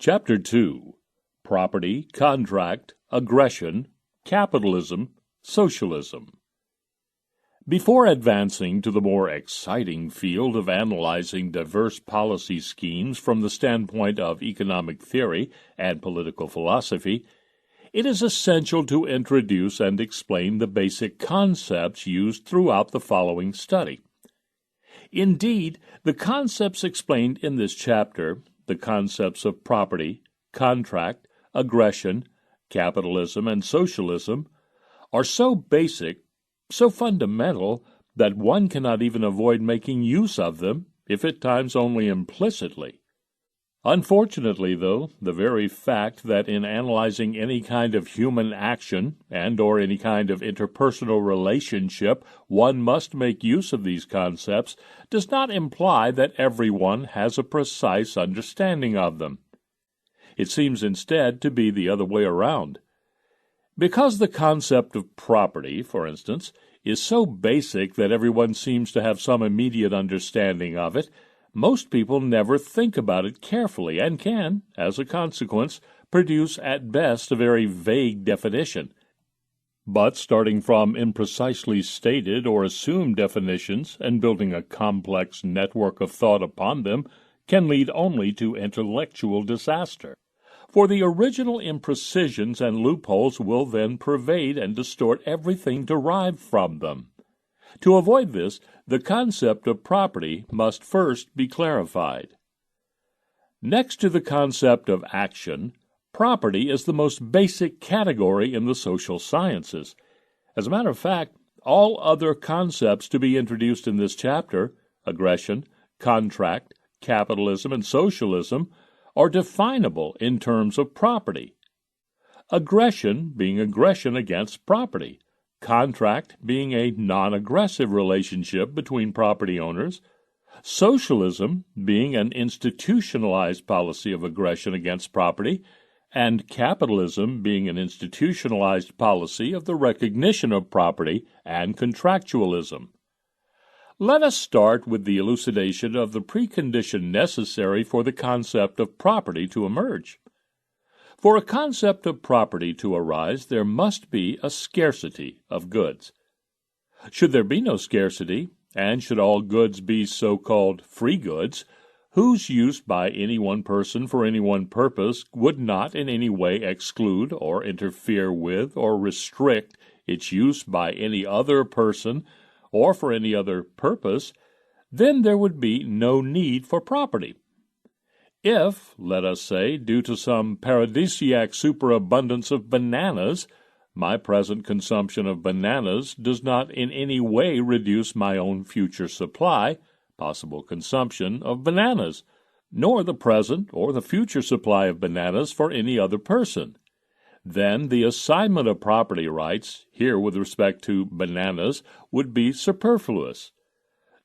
Chapter 2. Property, Contract, Aggression, Capitalism, Socialism. Before advancing to the more exciting field of analyzing diverse policy schemes from the standpoint of economic theory and political philosophy, it is essential to introduce and explain the basic concepts used throughout the following study. Indeed, the concepts explained in this chapter, the concepts of property, contract, aggression, capitalism, and socialism, are so basic, so fundamental, that one cannot even avoid making use of them, if at times only implicitly. Unfortunately, though, the very fact that in analyzing any kind of human action and/or any kind of interpersonal relationship one must make use of these concepts does not imply that everyone has a precise understanding of them. It seems instead to be the other way around. Because the concept of property, for instance, is so basic that everyone seems to have some immediate understanding of it, most people never think about it carefully and can, as a consequence, produce at best a very vague definition. But starting from imprecisely stated or assumed definitions and building a complex network of thought upon them can lead only to intellectual disaster. For the original imprecisions and loopholes will then pervade and distort everything derived from them. To avoid this, the concept of property must first be clarified. Next to the concept of action, property is the most basic category in the social sciences. As a matter of fact, all other concepts to be introduced in this chapter, aggression, contract, capitalism, and socialism, are definable in terms of property. Aggression being aggression against property, contract being a non-aggressive relationship between property owners, socialism being an institutionalized policy of aggression against property, and capitalism being an institutionalized policy of the recognition of property and contractualism. Let us start with the elucidation of the precondition necessary for the concept of property to emerge. For a concept of property to arise, there must be a scarcity of goods. Should there be no scarcity, and should all goods be so-called free goods, whose use by any one person for any one purpose would not in any way exclude or interfere with or restrict its use by any other person or for any other purpose, then there would be no need for property. If, let us say, due to some paradisiac superabundance of bananas, my present consumption of bananas does not in any way reduce my own future supply, possible consumption of bananas, nor the present or the future supply of bananas for any other person, then the assignment of property rights, here with respect to bananas, would be superfluous.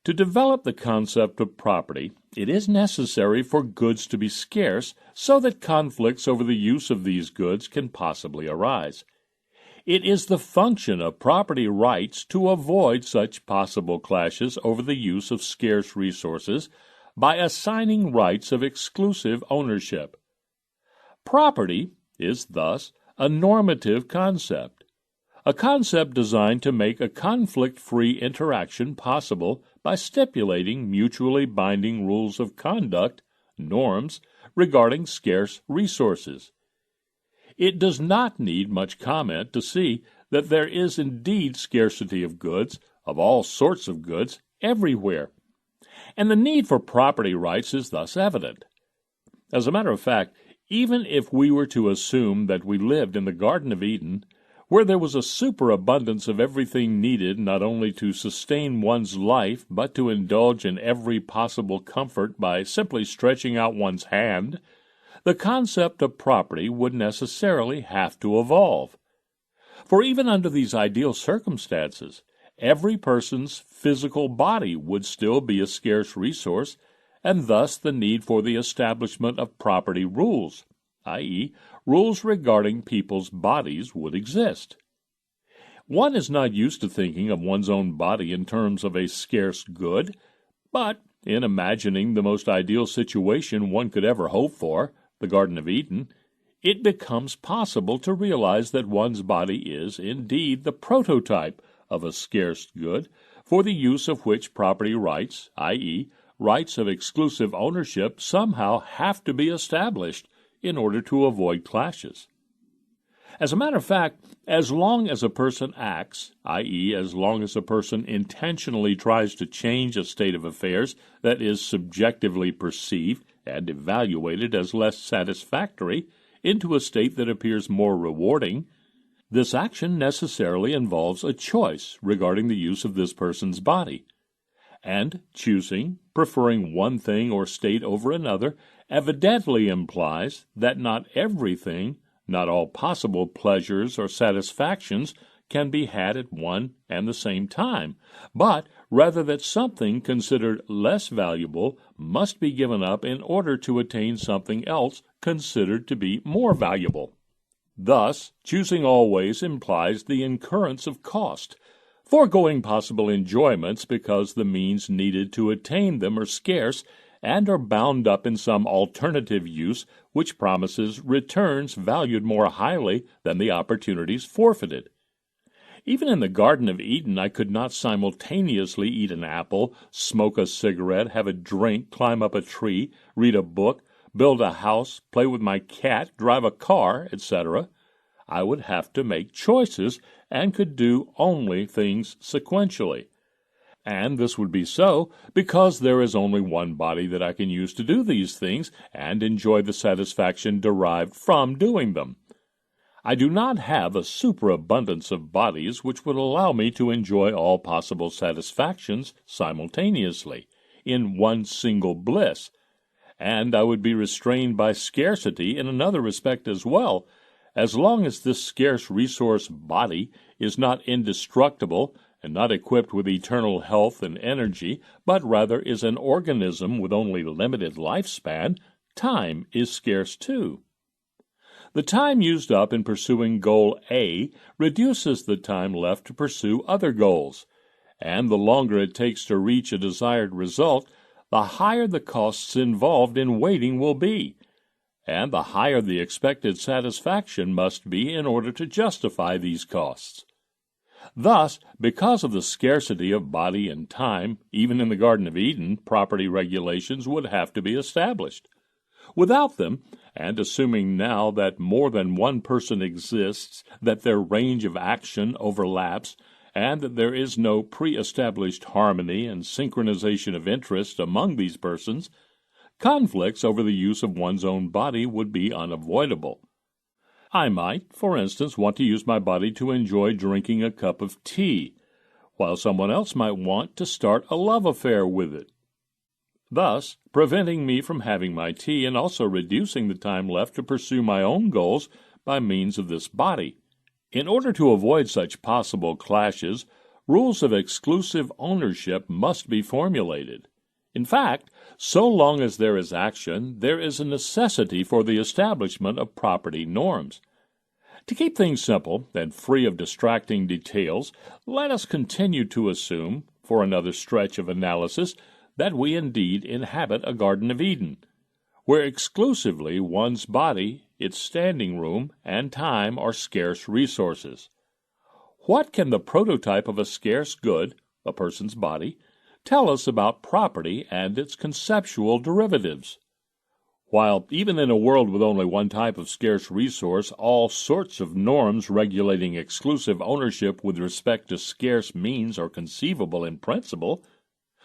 To develop the concept of property, it is necessary for goods to be scarce so that conflicts over the use of these goods can possibly arise. It is the function of property rights to avoid such possible clashes over the use of scarce resources by assigning rights of exclusive ownership. Property is thus a normative concept, a concept designed to make a conflict-free interaction possible by stipulating mutually binding rules of conduct, norms, regarding scarce resources. It does not need much comment to see that there is indeed scarcity of goods, of all sorts of goods, everywhere, and the need for property rights is thus evident. As a matter of fact, even if we were to assume that we lived in the Garden of Eden, where there was a superabundance of everything needed not only to sustain one's life, but to indulge in every possible comfort by simply stretching out one's hand, the concept of property would necessarily have to evolve. For even under these ideal circumstances, every person's physical body would still be a scarce resource, and thus the need for the establishment of property rules, i.e., rules regarding people's bodies, would exist. One is not used to thinking of one's own body in terms of a scarce good, but in imagining the most ideal situation one could ever hope for, the Garden of Eden, it becomes possible to realize that one's body is, indeed, the prototype of a scarce good, for the use of which property rights, i.e., rights of exclusive ownership, somehow have to be established in order to avoid clashes. As a matter of fact, as long as a person acts, i.e., as long as a person intentionally tries to change a state of affairs that is subjectively perceived and evaluated as less satisfactory into a state that appears more rewarding, this action necessarily involves a choice regarding the use of this person's body. And choosing, preferring one thing or state over another, evidently implies that not everything, not all possible pleasures or satisfactions can be had at one and the same time, but rather that something considered less valuable must be given up in order to attain something else considered to be more valuable. Thus, choosing always implies the incurrence of cost, foregoing possible enjoyments because the means needed to attain them are scarce and are bound up in some alternative use which promises returns valued more highly than the opportunities forfeited. Even in the Garden of Eden, I could not simultaneously eat an apple, smoke a cigarette, have a drink, climb up a tree, read a book, build a house, play with my cat, drive a car, etc. I would have to make choices and could do only things sequentially. And this would be so because there is only one body that I can use to do these things and enjoy the satisfaction derived from doing them. I do not have a superabundance of bodies which would allow me to enjoy all possible satisfactions simultaneously, in one single bliss, and I would be restrained by scarcity in another respect as well, as long as this scarce resource body is not indestructible and not equipped with eternal health and energy, but rather is an organism with only limited lifespan. Time is scarce too. The time used up in pursuing goal A reduces the time left to pursue other goals, and the longer it takes to reach a desired result, the higher the costs involved in waiting will be, and the higher the expected satisfaction must be in order to justify these costs. Thus, because of the scarcity of body and time, even in the Garden of Eden, property regulations would have to be established. Without them, and assuming now that more than one person exists, that their range of action overlaps, and that there is no pre-established harmony and synchronization of interest among these persons, conflicts over the use of one's own body would be unavoidable. I might, for instance, want to use my body to enjoy drinking a cup of tea, while someone else might want to start a love affair with it, thus preventing me from having my tea and also reducing the time left to pursue my own goals by means of this body. In order to avoid such possible clashes, rules of exclusive ownership must be formulated. In fact, so long as there is action, there is a necessity for the establishment of property norms. To keep things simple and free of distracting details, let us continue to assume, for another stretch of analysis, that we indeed inhabit a Garden of Eden, where exclusively one's body, its standing room, and time are scarce resources. What can the prototype of a scarce good, a person's body, tell us about property and its conceptual derivatives? While even in a world with only one type of scarce resource, all sorts of norms regulating exclusive ownership with respect to scarce means are conceivable in principle.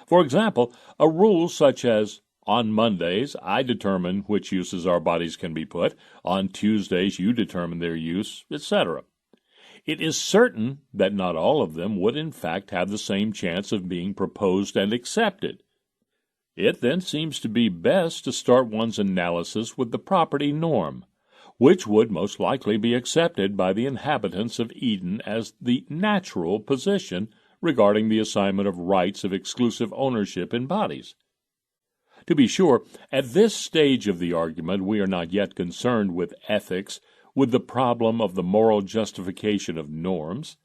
For example, a rule such as, on Mondays, I determine which uses our bodies can be put, on Tuesdays you determine their use, etc. It is certain that not all of them would in fact have the same chance of being proposed and accepted. It then seems to be best to start one's analysis with the property norm, which would most likely be accepted by the inhabitants of Eden as the natural position regarding the assignment of rights of exclusive ownership in bodies. To be sure, at this stage of the argument we are not yet concerned with ethics, with the problem of the moral justification of norms.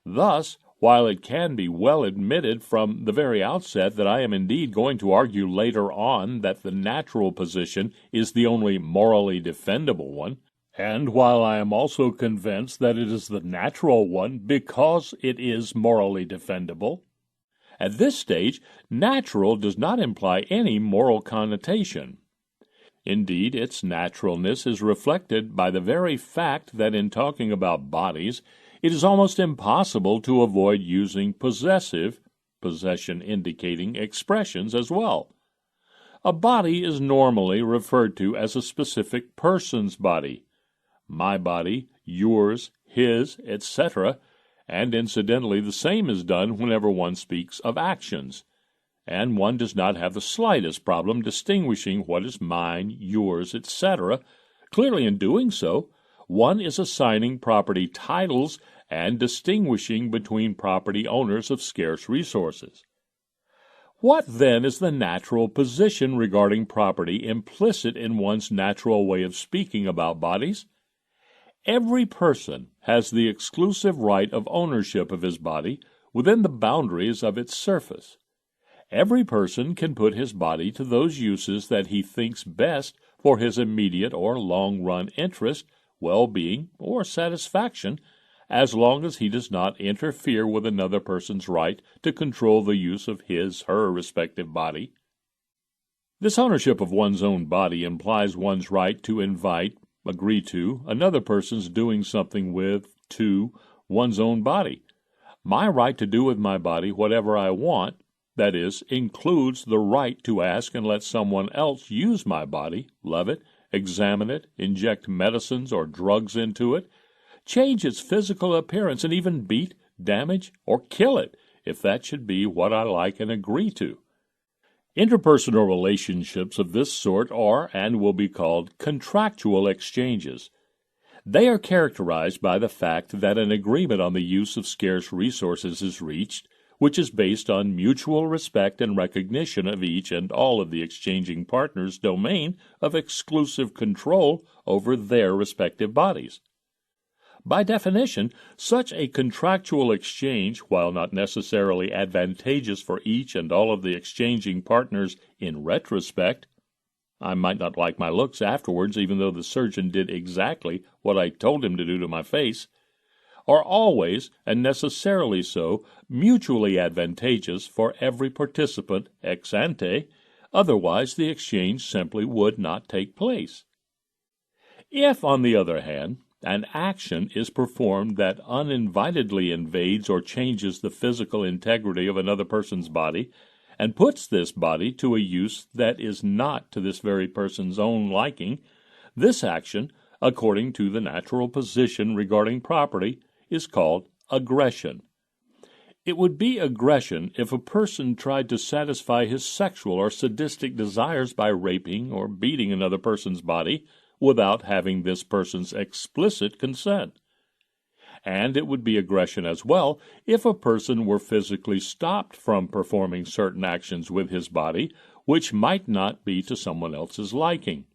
Thus, While it can be well admitted from the very outset that I am indeed going to argue later on that the natural position is the only morally defendable one, and while I am also convinced that it is the natural one because it is morally defendable, at this stage, natural does not imply any moral connotation. Indeed, its naturalness is reflected by the very fact that in talking about bodies, it is almost impossible to avoid using possessive, possession-indicating expressions as well. A body is normally referred to as a specific person's body. My body, yours, his, etc., and incidentally the same is done whenever one speaks of actions, and one does not have the slightest problem distinguishing what is mine, yours, etc. Clearly in doing so, one is assigning property titles and distinguishing between property owners of scarce resources. What then is the natural position regarding property implicit in one's natural way of speaking about bodies? Every person has the exclusive right of ownership of his body within the boundaries of its surface. Every person can put his body to those uses that he thinks best for his immediate or long-run interest, well-being, or satisfaction, as long as he does not interfere with another person's right to control the use of his/her respective body. This ownership of one's own body implies one's right to invite, agree to, another person's doing something with, to, one's own body. My right to do with my body whatever I want, that is, includes the right to ask and let someone else use my body, love it, examine it, inject medicines or drugs into it, change its physical appearance, and even beat, damage, or kill it, if that should be what I like and agree to. Interpersonal relationships of this sort are and will be called contractual exchanges. They are characterized by the fact that an agreement on the use of scarce resources is reached, which is based on mutual respect and recognition of each and all of the exchanging partners' domain of exclusive control over their respective bodies. By definition, such a contractual exchange, while not necessarily advantageous for each and all of the exchanging partners in retrospect, I might not like my looks afterwards even though the surgeon did exactly what I told him to do to my face, are always, and necessarily so, mutually advantageous for every participant ex ante, otherwise the exchange simply would not take place. If, on the other hand, an action is performed that uninvitedly invades or changes the physical integrity of another person's body, and puts this body to a use that is not to this very person's own liking, this action, according to the natural position regarding property, is called aggression. It would be aggression if a person tried to satisfy his sexual or sadistic desires by raping or beating another person's body, without having this person's explicit consent. And it would be aggression as well if a person were physically stopped from performing certain actions with his body which might not be to someone else's liking,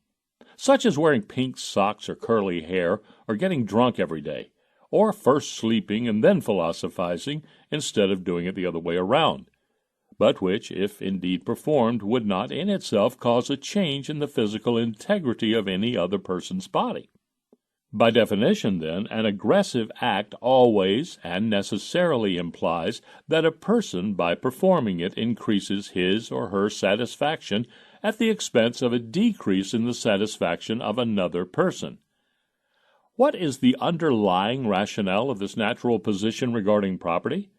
such as wearing pink socks or curly hair, or getting drunk every day, or first sleeping and then philosophizing instead of doing it the other way around, but which, if indeed performed, would not in itself cause a change in the physical integrity of any other person's body. By definition, then, an aggressive act always and necessarily implies that a person, by performing it, increases his or her satisfaction at the expense of a decrease in the satisfaction of another person. What is the underlying rationale of this natural position regarding property?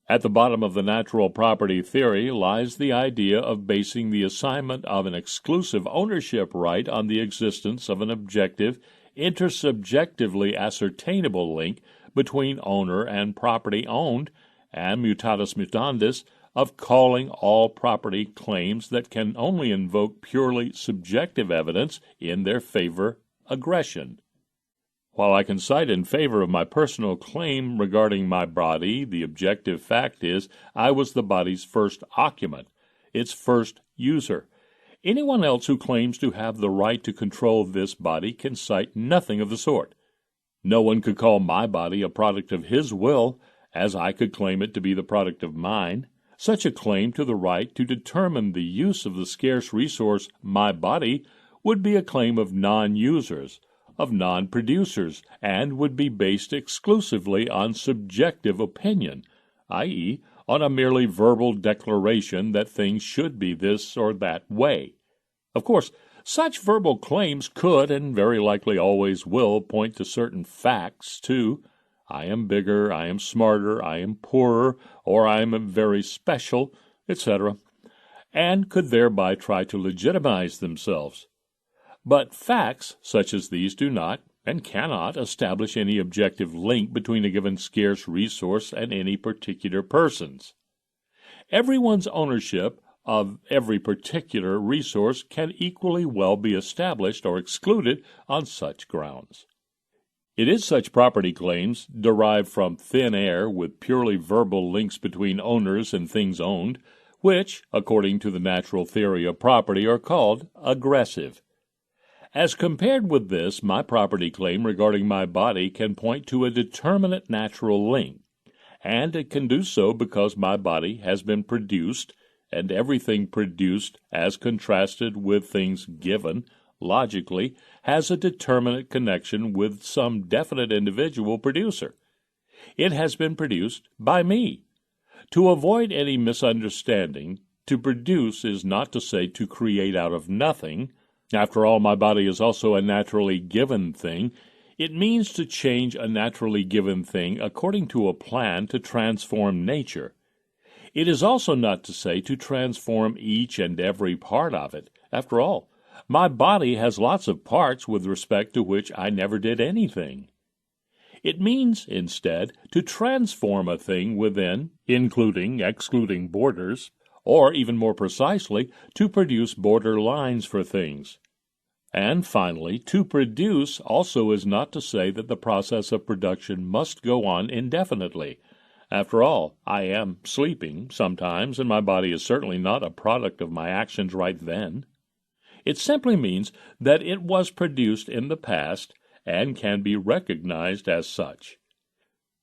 At the bottom of the natural property theory lies the idea of basing the assignment of an exclusive ownership right on the existence of an objective, intersubjectively ascertainable link between owner and property owned, and mutatis mutandis, of calling all property claims that can only invoke purely subjective evidence in their favor aggression. While I can cite in favor of my personal claim regarding my body, the objective fact is I was the body's first occupant, its first user. Anyone else who claims to have the right to control this body can cite nothing of the sort. No one could call my body a product of his will, as I could claim it to be the product of mine, such a claim to the right to determine the use of the scarce resource, my body, would be a claim of non-users, of non-producers, and would be based exclusively on subjective opinion, i.e., on a merely verbal declaration that things should be this or that way. Of course, such verbal claims could, and very likely always will, point to certain facts, too. I am bigger, I am smarter, I am poorer, or I am very special, etc., and could thereby try to legitimize themselves. But facts such as these do not and cannot establish any objective link between a given scarce resource and any particular person's. Everyone's ownership of every particular resource can equally well be established or excluded on such grounds. It is such property claims, derived from thin air with purely verbal links between owners and things owned, which, according to the natural theory of property, are called aggressive. As compared with this, my property claim regarding my body can point to a determinate natural link, and it can do so because my body has been produced, and everything produced as contrasted with things given, logically, has a determinate connection with some definite individual producer. It has been produced by me. To avoid any misunderstanding, to produce is not to say to create out of nothing. After all, my body is also a naturally given thing. It means to change a naturally given thing according to a plan to transform nature. It is also not to say to transform each and every part of it. After all, my body has lots of parts with respect to which I never did anything. It means, instead, to transform a thing within, including, excluding borders, or, even more precisely, to produce border lines for things. And finally, to produce also is not to say that the process of production must go on indefinitely. After all, I am sleeping sometimes, and my body is certainly not a product of my actions right then. It simply means that it was produced in the past and can be recognized as such.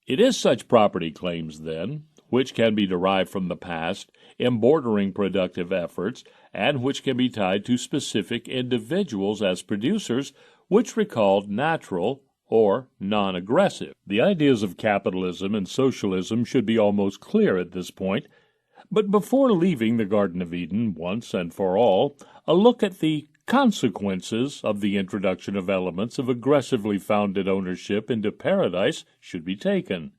It is such property claims, then, which can be derived from the past, embordering productive efforts, and which can be tied to specific individuals as producers, which we call natural or non-aggressive. The ideas of capitalism and socialism should be almost clear at this point, but before leaving the Garden of Eden once and for all, a look at the consequences of the introduction of elements of aggressively founded ownership into paradise should be taken,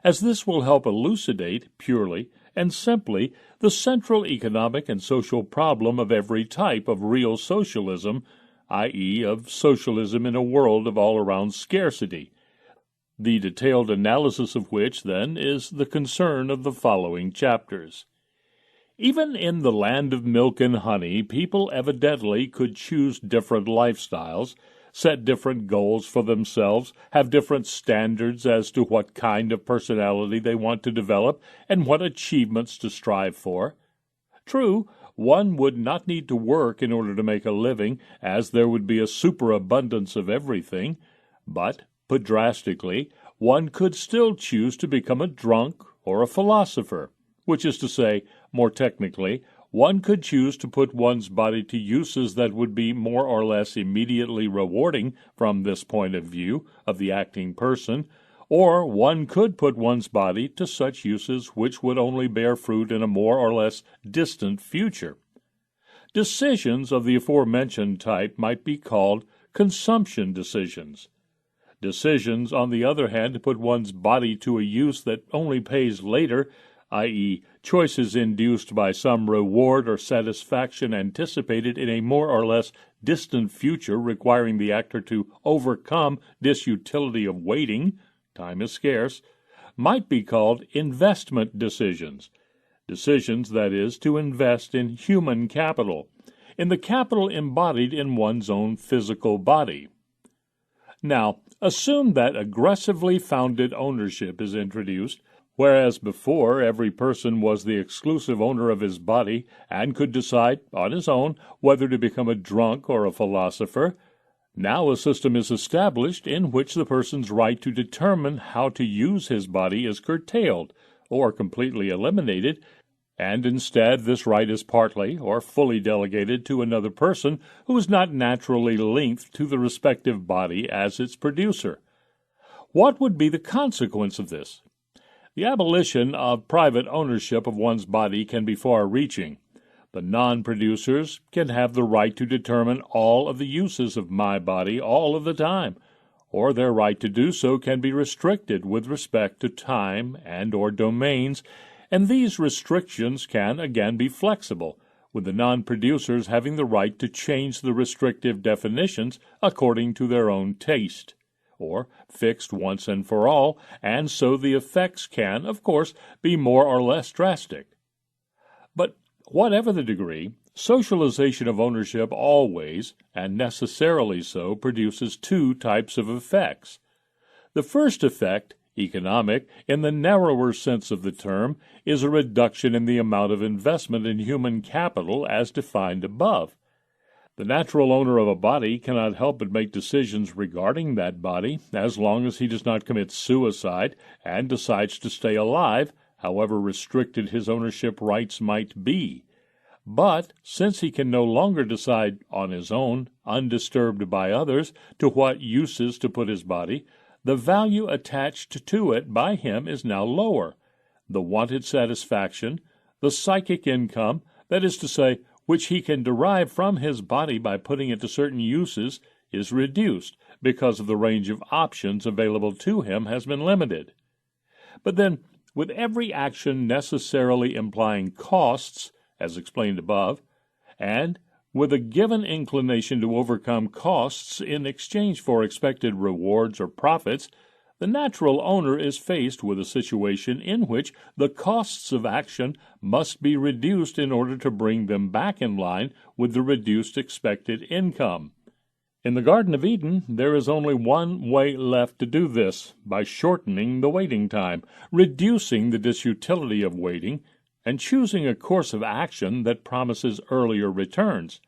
as this will help elucidate purely and simply the central economic and social problem of every type of real socialism, i.e., of socialism in a world of all-around scarcity, the detailed analysis of which, then, is the concern of the following chapters. Even in the land of milk and honey, people evidently could choose different lifestyles, set different goals for themselves, have different standards as to what kind of personality they want to develop and what achievements to strive for. True, one would not need to work in order to make a living, as there would be a superabundance of everything, but, put drastically, one could still choose to become a drunk or a philosopher, which is to say, more technically, one could choose to put one's body to uses that would be more or less immediately rewarding from this point of view of the acting person, or one could put one's body to such uses which would only bear fruit in a more or less distant future. Decisions of the aforementioned type might be called consumption decisions. Decisions, on the other hand, to put one's body to a use that only pays later, i.e., choices induced by some reward or satisfaction anticipated in a more or less distant future requiring the actor to overcome disutility of waiting, time is scarce, might be called investment decisions. Decisions, that is, to invest in human capital, in the capital embodied in one's own physical body. Now, assume that aggressively founded ownership is introduced, whereas before every person was the exclusive owner of his body and could decide on his own whether to become a drunk or a philosopher. Now a system is established in which the person's right to determine how to use his body is curtailed or completely eliminated, and instead this right is partly or fully delegated to another person who is not naturally linked to the respective body as its producer. What would be the consequence of this? The abolition of private ownership of one's body can be far-reaching. The non-producers can have the right to determine all of the uses of my body all of the time, or their right to do so can be restricted with respect to time and or domains, and these restrictions can again be flexible, with the non-producers having the right to change the restrictive definitions according to their own taste, or fixed once and for all, and so the effects can, of course, be more or less drastic. But whatever the degree, socialization of ownership always, and necessarily so, produces two types of effects. The first effect, economic, in the narrower sense of the term, is a reduction in the amount of investment in human capital as defined above. The natural owner of a body cannot help but make decisions regarding that body as long as he does not commit suicide and decides to stay alive, however restricted his ownership rights might be. But since he can no longer decide on his own, undisturbed by others, to what uses to put his body, the value attached to it by him is now lower. The wanted satisfaction, the psychic income, that is to say, which he can derive from his body by putting it to certain uses, is reduced because of the range of options available to him has been limited. But then, with every action necessarily implying costs, as explained above, and with a given inclination to overcome costs in exchange for expected rewards or profits, the natural owner is faced with a situation in which the costs of action must be reduced in order to bring them back in line with the reduced expected income. In the Garden of Eden, there is only one way left to do this, by shortening the waiting time, reducing the disutility of waiting, and choosing a course of action that promises earlier returns.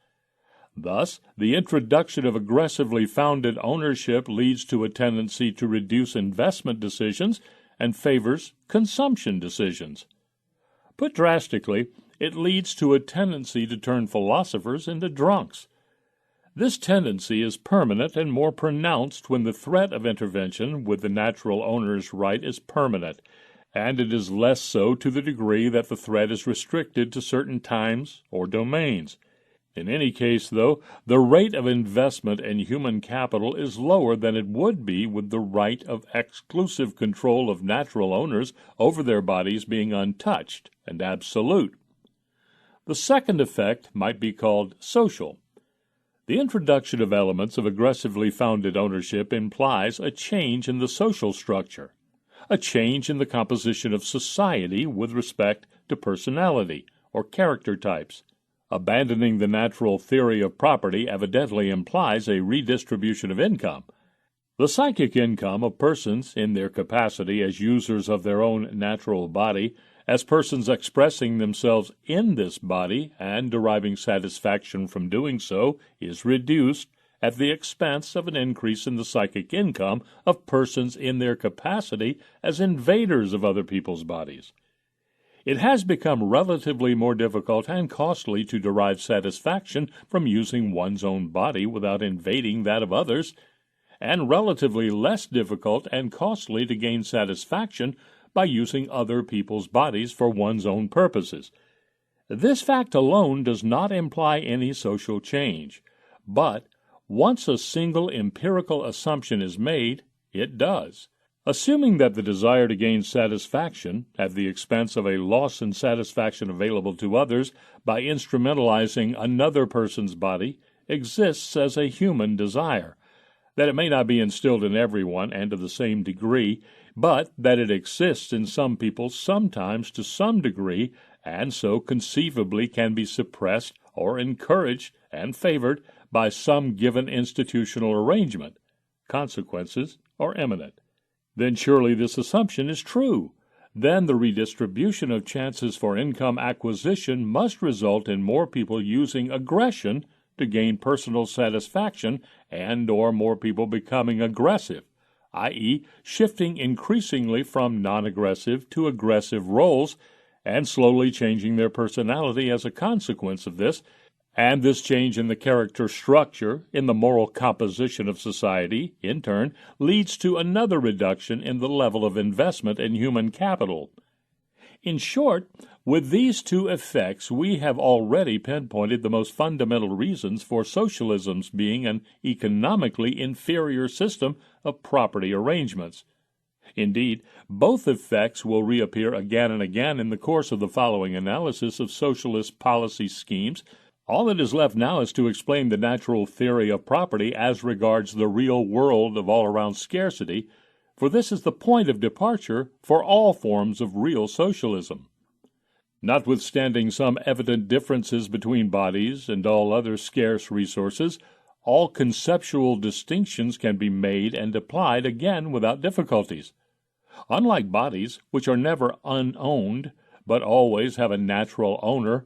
Thus, the introduction of aggressively founded ownership leads to a tendency to reduce investment decisions and favors consumption decisions. Put drastically, it leads to a tendency to turn philosophers into drunks. This tendency is permanent and more pronounced when the threat of intervention with the natural owner's right is permanent, and it is less so to the degree that the threat is restricted to certain times or domains. In any case, though, the rate of investment in human capital is lower than it would be with the right of exclusive control of natural owners over their bodies being untouched and absolute. The second effect might be called social. The introduction of elements of aggressively founded ownership implies a change in the social structure, a change in the composition of society with respect to personality or character types. Abandoning the natural theory of property evidently implies a redistribution of income. The psychic income of persons in their capacity as users of their own natural body, as persons expressing themselves in this body and deriving satisfaction from doing so, is reduced at the expense of an increase in the psychic income of persons in their capacity as invaders of other people's bodies. It has become relatively more difficult and costly to derive satisfaction from using one's own body without invading that of others, and relatively less difficult and costly to gain satisfaction by using other people's bodies for one's own purposes. This fact alone does not imply any social change, but once a single empirical assumption is made, it does. Assuming that the desire to gain satisfaction at the expense of a loss in satisfaction available to others by instrumentalizing another person's body exists as a human desire, that it may not be instilled in everyone and to the same degree, but that it exists in some people sometimes to some degree, and so conceivably can be suppressed or encouraged and favored by some given institutional arrangement, consequences are imminent. Then surely this assumption is true. Then the redistribution of chances for income acquisition must result in more people using aggression to gain personal satisfaction and/or more people becoming aggressive, i.e., shifting increasingly from non-aggressive to aggressive roles and slowly changing their personality as a consequence of this, and this change in the character structure, in the moral composition of society, in turn, leads to another reduction in the level of investment in human capital. In short, with these two effects, we have already pinpointed the most fundamental reasons for socialism's being an economically inferior system of property arrangements. Indeed, both effects will reappear again and again in the course of the following analysis of socialist policy schemes. All that is left now is to explain the natural theory of property as regards the real world of all-around scarcity, for this is the point of departure for all forms of real socialism. Notwithstanding some evident differences between bodies and all other scarce resources, all conceptual distinctions can be made and applied again without difficulties. Unlike bodies, which are never unowned, but always have a natural owner,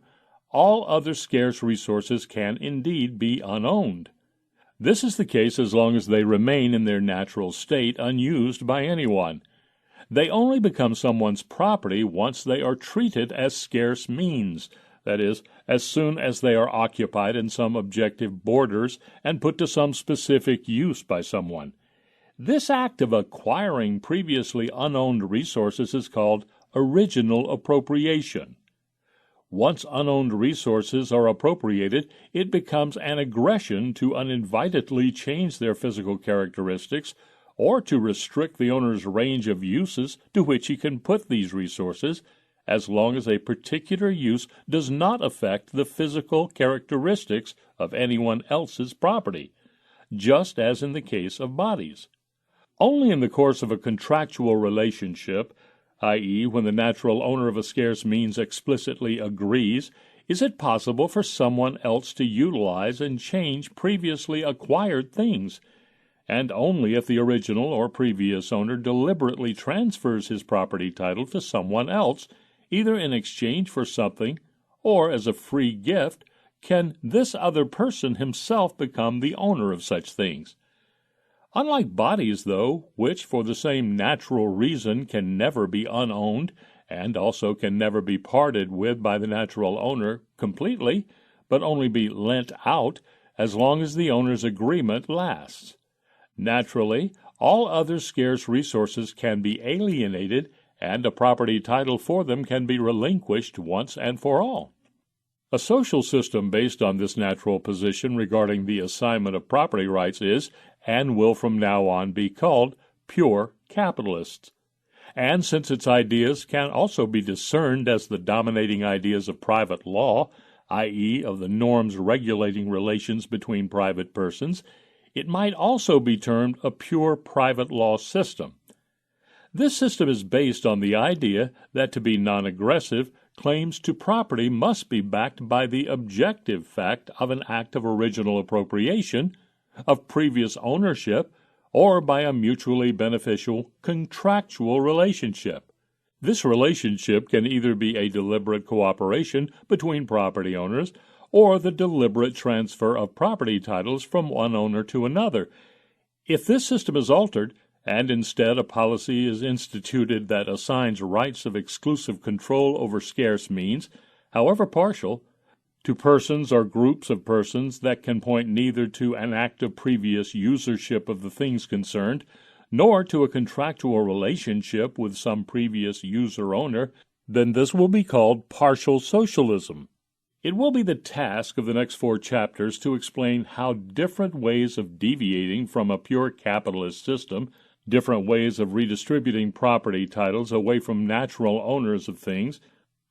all other scarce resources can indeed be unowned. This is the case as long as they remain in their natural state unused by anyone. They only become someone's property once they are treated as scarce means, that is, as soon as they are occupied in some objective borders and put to some specific use by someone. This act of acquiring previously unowned resources is called original appropriation. Once unowned resources are appropriated, it becomes an aggression to uninvitedly change their physical characteristics or to restrict the owner's range of uses to which he can put these resources, as long as a particular use does not affect the physical characteristics of anyone else's property, just as in the case of bodies. Only in the course of a contractual relationship, i.e., when the natural owner of a scarce means explicitly agrees, is it possible for someone else to utilize and change previously acquired things, and only if the original or previous owner deliberately transfers his property title to someone else, either in exchange for something or as a free gift, can this other person himself become the owner of such things. Unlike bodies, though, which for the same natural reason can never be unowned and also can never be parted with by the natural owner completely, but only be lent out as long as the owner's agreement lasts. Naturally, all other scarce resources can be alienated, and a property title for them can be relinquished once and for all. A social system based on this natural position regarding the assignment of property rights is, and will from now on be called, pure capitalist. And since its ideas can also be discerned as the dominating ideas of private law, i.e., of the norms regulating relations between private persons, it might also be termed a pure private law system. This system is based on the idea that to be non-aggressive, claims to property must be backed by the objective fact of an act of original appropriation, of previous ownership, or by a mutually beneficial contractual relationship. This relationship can either be a deliberate cooperation between property owners or the deliberate transfer of property titles from one owner to another. If this system is altered, and instead a policy is instituted that assigns rights of exclusive control over scarce means, however partial, to persons or groups of persons that can point neither to an act of previous usership of the things concerned, nor to a contractual relationship with some previous user-owner, then this will be called partial socialism. It will be the task of the next 4 chapters to explain how different ways of deviating from a pure capitalist system, different ways of redistributing property titles away from natural owners of things,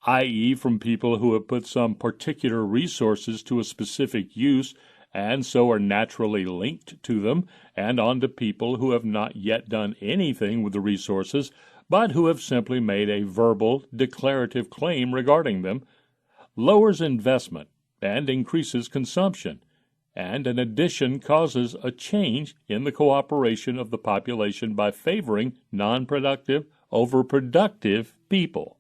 i.e., from people who have put some particular resources to a specific use and so are naturally linked to them, and on to people who have not yet done anything with the resources, but who have simply made a verbal, declarative claim regarding them, lowers investment and increases consumption, and in addition causes a change in the cooperation of the population by favoring non-productive over productive people.